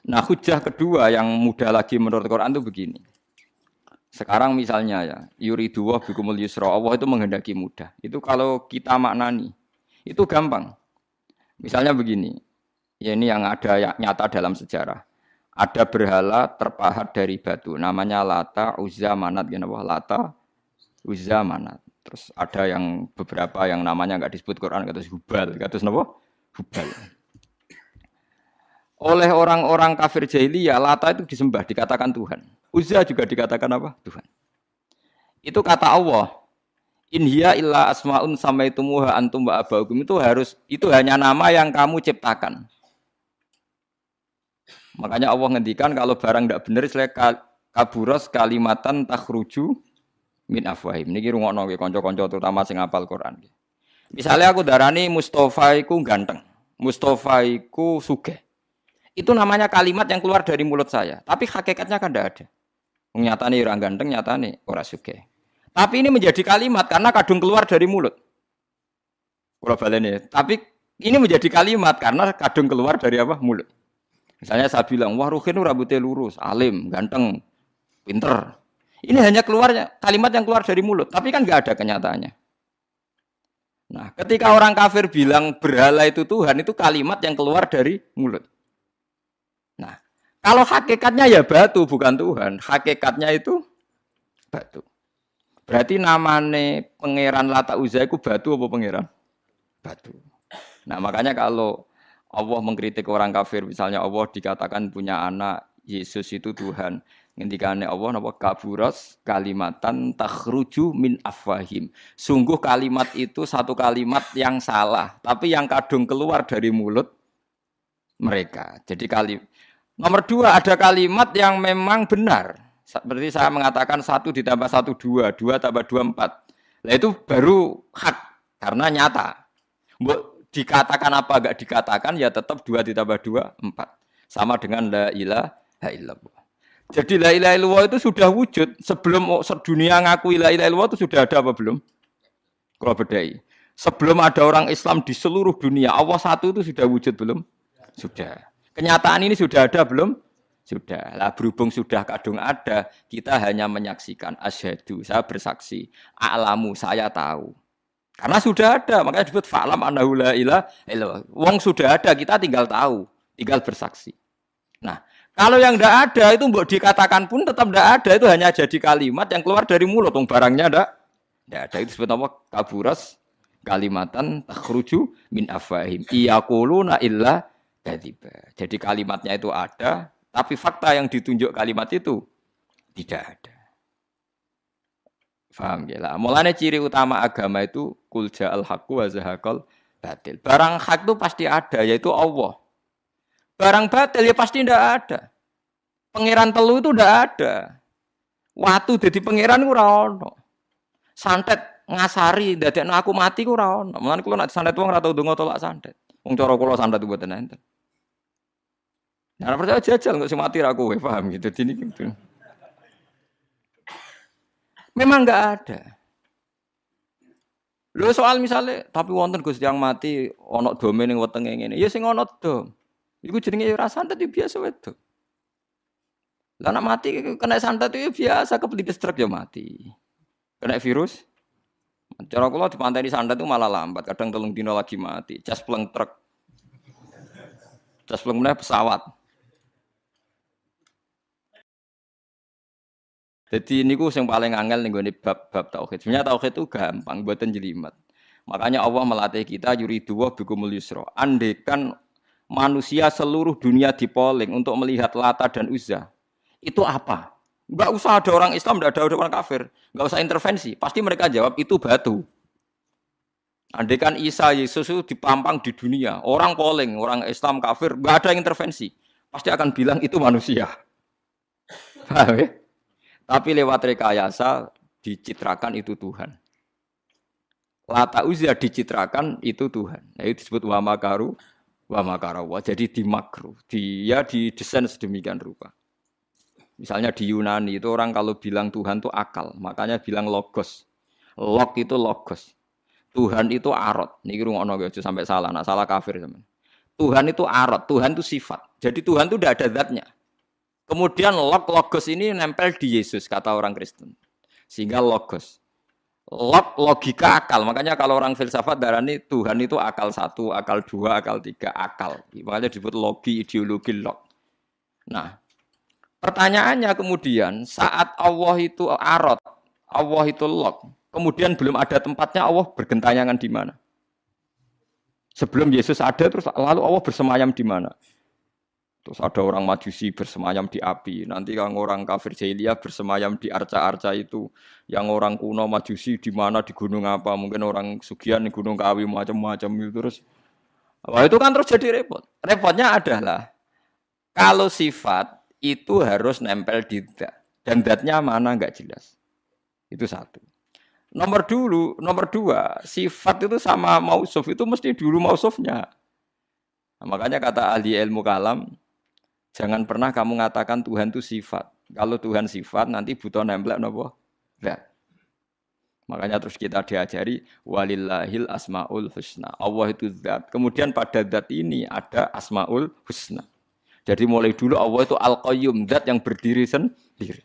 Nah, hujah kedua yang mudah lagi menurut Quran itu begini. Sekarang misalnya ya, yuridu wa bikumul yusra, Allah itu menghendaki mudah. Itu kalau kita maknani, itu gampang. Misalnya begini, ya ini yang ada ya, nyata dalam sejarah. Ada berhala terpahat dari batu, namanya Lata, Uzza, Manat, gitu, Lata, Uzza, Manat. Terus ada yang beberapa yang namanya nggak disebut Quran, kata Hubal, kata apa? Hubal. Oleh orang-orang kafir jahiliyah, Lata itu disembah, dikatakan Tuhan. Uzza juga dikatakan apa? Tuhan. Itu kata Allah. In hiya illa asmaun samaitumuha antum wa abaukum, itu hanya nama yang kamu ciptakan. Makanya Allah ngendikan kalau barang tidak benar istilah kaburos kalimatan takhruju min afwahim. Niki rungokno nggih kanca-kanca terutama sing hafal Quran. Misalnya aku darani Mustafa iku ganteng, Mustafa iku sugih. Itu namanya kalimat yang keluar dari mulut saya, tapi hakikatnya kan tidak ada. Nyatane ora ganteng, nyatane ora sugih. Tapi ini menjadi kalimat karena kadung keluar dari mulut. Kula baleni, tapi ini menjadi kalimat karena kadung keluar dari apa? Mulut. Misalnya saya bilang, wah Ruhin rambutnya lurus, alim, ganteng, pinter. Ini hanya keluarnya kalimat yang keluar dari mulut, tapi kan nggak ada kenyataannya. Nah, ketika orang kafir bilang berhala itu Tuhan, itu kalimat yang keluar dari mulut. Nah, kalau hakikatnya ya batu, bukan Tuhan. Hakikatnya itu batu. Berarti namane pangeran Lata Uzza itu batu apa pangeran? Batu. Nah, makanya kalau Allah mengkritik orang kafir, misalnya Allah dikatakan punya anak, Yesus itu Tuhan. Ngendikane Allah napa kaburas kalimatan takhruju min afwahim. Sungguh kalimat itu satu kalimat yang salah, tapi yang kadung keluar dari mulut mereka. Jadi nomor dua, ada kalimat yang memang benar. Seperti saya mengatakan 1 ditambah 1 2, 2 tambah 2 4. Nah itu baru hak karena nyata. Dikatakan apa enggak dikatakan ya tetap 2 ditambah 2 4. Sama dengan la ilaha illallah. Jadi la ilaha illallah itu sudah wujud sebelum dunia ngakui la ilaha illallah itu sudah ada apa belum? Kalau bedai. Sebelum ada orang Islam di seluruh dunia, Allah satu itu sudah wujud belum? Sudah. Kenyataan ini sudah ada belum? Sudah. Lah berhubung sudah kadung ada, kita hanya menyaksikan asyhadu, saya bersaksi, a'lamu, saya tahu. Karena sudah ada, makanya disebut fa'lam annahu la ilaha illallah. Wong sudah ada, kita tinggal tahu, tinggal bersaksi. Nah, kalau yang tidak ada itu mbok dikatakan pun tetap tidak ada, itu hanya jadi kalimat yang keluar dari mulut, wong barangnya tidak ada. Itu disebut apa? Kaburas kalimatan takhruju min afwahim. Iyaquluna illa kadziba. Jadi kalimatnya itu ada, tapi fakta yang ditunjuk kalimat itu tidak ada. Faham ya lah. Mulanya ciri utama agama itu kul ja'al haqqu wa zahaqal batil. Barang hak itu pasti ada, yaitu Allah. Barang batil ya pasti tidak ada. Pangeran telu itu tidak ada. Watu jadi pangeran ku ora ono. Santet ngasari dadekno aku mati ku ora ono. Mulane kula nek santet wong ora tau ndonga tolak santet. Wong cara kula santet mboten enten. Nah, percaya jajal nggak sih mati aku, paham gitu. Jadi gitu. Memang nggak ada. Lho soal misalnya, tapi wonten Gusti yang mati, ono dome ning wetenge ngene. Ya sing ono dom. Iku jenenge ya ora santet biasa wedok. Lah nek mati kena santet itu biasa kepelitis truk ya mati. Kena virus. Cara kula dipanteni santet itu malah lambat, kadang 3 dina lagi mati. Jas pleng truk. Jas pleng meneh pesawat. Jadi niku yang paling angel nih gue bab tauhid. Sebenarnya tauhid itu gampang, buatan jelimet. Makanya Allah melatih kita yuridu wa bikumul yusra. Andekan manusia seluruh dunia dipoling untuk melihat Lata dan Uzza, itu apa? Enggak usah ada orang Islam, enggak ada orang kafir, enggak usah intervensi. Pasti mereka jawab itu batu. Andekan Isa Yesus itu dipampang di dunia, orang poling, orang Islam kafir, enggak ada yang intervensi. Pasti akan bilang itu manusia. Paham ya? Tapi lewat rekayasa dicitrakan itu Tuhan. Lata Uzza dicitrakan itu Tuhan. Nah, itu disebut wa makaru wa makarawa. Jadi dimakru. Dia didesain sedemikian rupa. Misalnya di Yunani itu orang kalau bilang Tuhan itu akal, makanya bilang logos. Log itu logos. Tuhan itu arot. Niki rungokno aja sampai salah. Nah, salah kafir teman. Tuhan itu arot, Tuhan itu sifat. Jadi Tuhan itu tidak ada zatnya. Kemudian logos ini nempel di Yesus, kata orang Kristen. Sehingga logos. Logika akal. Makanya kalau orang filsafat darani Tuhan itu akal 1, akal 2, akal 3, akal. Makanya disebut logi, ideologi, log. Nah, pertanyaannya kemudian saat Allah itu arot, Allah itu log, kemudian belum ada tempatnya Allah bergentayangan di mana? Sebelum Yesus ada terus lalu Allah bersemayam di mana? Terus ada orang Majusi bersemayam di api. Nanti yang orang kafir jahiliyah bersemayam di arca-arca itu. Yang orang kuno Majusi di mana di gunung apa? Mungkin orang Sugian di gunung Kawi macam-macam itu terus. Wah, itu kan terus jadi repot. Repotnya adalah kalau sifat itu harus nempel di dat. Dan datnya mana enggak jelas. Itu satu. Nomor dua, sifat itu sama mausuf itu mesti dulu mausufnya. Nah, makanya kata ahli ilmu kalam, jangan pernah kamu mengatakan Tuhan itu sifat. Kalau Tuhan sifat nanti butuh nempel napa? Zat. Makanya terus kita diajari walillahil asmaul husna. Allah itu zat. Kemudian pada zat ini ada asmaul husna. Jadi mulai dulu Allah itu al-qayyum, zat yang berdiri sendiri.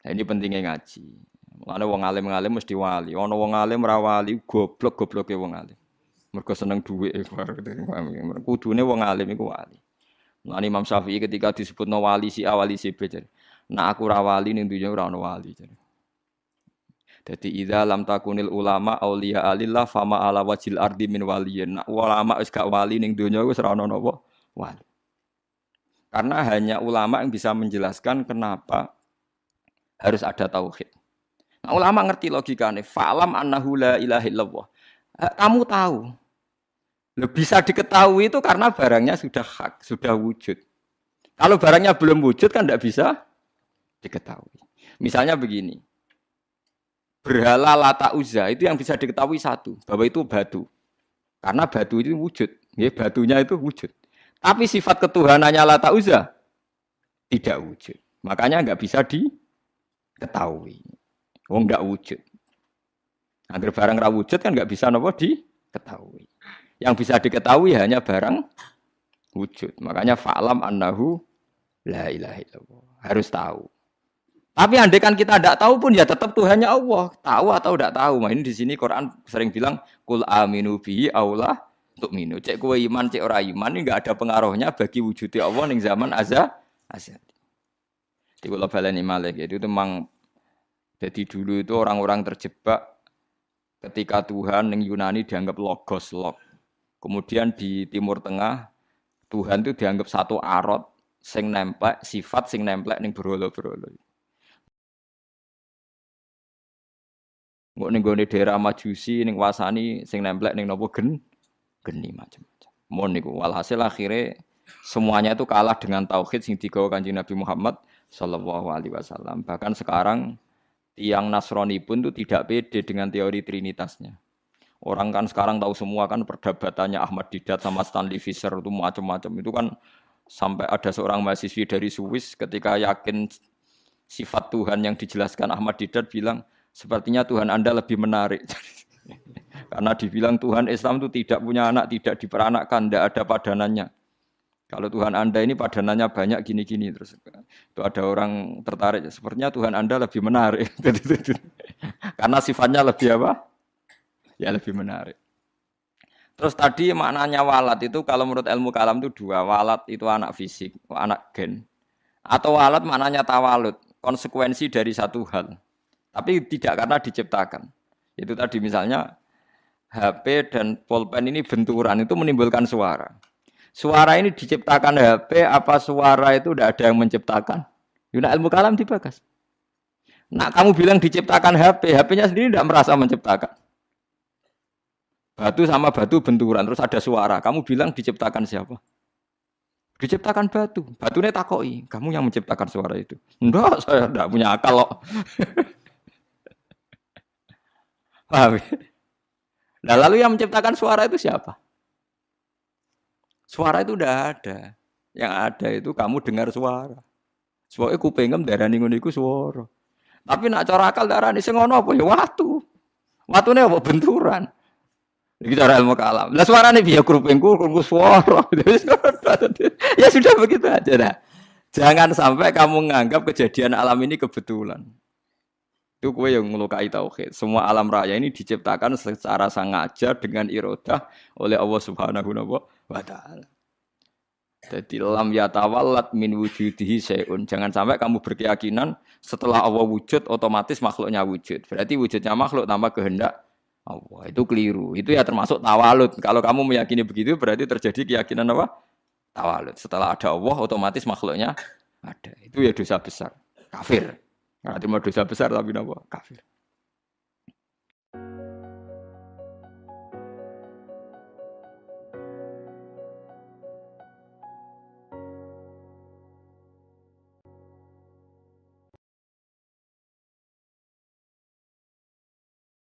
Nah, ini pentingnya ngaji. Ana wong alim-alim mesti wali. Ana wong alim ra wali, goblok-gobloke wong alim. Mergo seneng dhuwit kudune wong alim iku wali. Nah Imam Syafi'i ketika disebutno wali si awali si B. Nah aku ra wali ning dunya ora ono wali. Dadi idza lam takunil ulama auliya alillah fama ala wajil ardi min waliyin. Nah ulama wis gak wali ning dunya wis ora ono napa wali. Karena hanya ulama yang bisa menjelaskan kenapa harus ada tauhid. Nah, ulama ngerti logikanya. Fa'lam annahu la ilaha illallah. Kamu tahu. Bisa diketahui itu karena barangnya sudah hak, sudah wujud. Kalau barangnya belum wujud kan tidak bisa diketahui. Misalnya begini. Berhala Lata Uzza itu yang bisa diketahui satu. Bahwa itu batu. Karena batu itu wujud. Ya, batunya itu wujud. Tapi sifat ketuhanannya Lata Uzza tidak wujud. Makanya nggak bisa diketahui. Wong nggak wujud. Agar barang ra wujud kan nggak bisa nopo diketahui. Yang bisa diketahui hanya barang wujud. Makanya fa'lam annahu la ilaha illallah. Harus tahu. Tapi andai kan kita tidak tahu pun ya tetap Tuhannya Allah. Tahu atau tidak tahu. Nah, ini di sini Quran sering bilang kul aminu bihi aula tu'minu. Cek kowe iman cek ora iman ini enggak ada pengaruhnya bagi wujudnya Allah ning zaman azali. Di kula baleni malih itu memang. Jadi dulu itu orang-orang terjebak ketika Tuhan yang Yunani dianggap logos, log. Kemudian di Timur Tengah Tuhan itu dianggap satu arot sing nemplek, sifat sing nemplek ning berhala-berhala. Engko ning gone daerah Majusi ning wasani sing nemplek ning napa geni macam-macam. Mon niku walhasil akhirnya semuanya itu kalah dengan tauhid sing digawa Kanjeng Nabi Muhammad sallallahu alaihi wasallam. Bahkan sekarang yang Nasrani pun itu tidak pede dengan teori trinitasnya. Orang kan sekarang tahu semua kan perdebatannya Ahmad Didat sama Stanley Fischer itu macam-macam. Itu kan sampai ada seorang mahasiswi dari Swiss ketika yakin sifat Tuhan yang dijelaskan Ahmad Didat bilang, sepertinya Tuhan Anda lebih menarik. Karena dibilang Tuhan Islam itu tidak punya anak, tidak diperanakkan, tidak ada padanannya. Kalau Tuhan Anda ini padanannya banyak gini-gini terus itu ada orang tertarik. Sepertinya Tuhan Anda lebih menarik. Karena sifatnya lebih apa? Ya lebih menarik. Terus tadi maknanya walat itu kalau menurut ilmu kalam itu dua. Walat itu anak fisik, anak gen. Atau walat maknanya tawalud, konsekuensi dari satu hal. Tapi tidak karena diciptakan. Itu tadi misalnya HP dan pulpen ini benturan itu menimbulkan suara. Suara ini diciptakan HP, apa suara itu tidak ada yang menciptakan? Yuna ilmu kalam dibagas. Nah kamu bilang diciptakan HP, HP-nya sendiri tidak merasa menciptakan. Batu sama batu benturan, terus ada suara. Kamu bilang diciptakan siapa? Diciptakan batu. Batunya takoi, kamu yang menciptakan suara itu. Enggak, saya tidak punya akal loh. Paham? Nah lalu yang menciptakan suara itu siapa? Suara itu udah ada. Yang ada itu kamu dengar suara. Soalnya kupingem darani ngono iku suara. Tapi nak cara akal darani sing ngono apa ya watu. Watune apa benturan. Iki cara ilmu kalam. Lah suarane biya krupengku krungku swara. Ya sudah begitu aja dah. Jangan sampai kamu menganggap kejadian alam ini kebetulan. Itu kue yang melukai tauhid. Semua alam raya ini diciptakan secara sengaja dengan irodah oleh Allah Subhanahu wa taala. Jadi lam yatawallat min wujudihi syai'un. Jangan sampai kamu berkeyakinan setelah Allah wujud otomatis makhluknya wujud. Berarti wujudnya makhluk tanpa kehendak Allah. Itu keliru. Itu ya termasuk tawalud. Kalau kamu meyakini begitu berarti terjadi keyakinan apa? Tawalud. Setelah ada Allah otomatis makhluknya ada. Itu ya dosa besar. Kafir. Nah, cuma dosa besar tapi apa? Kafir.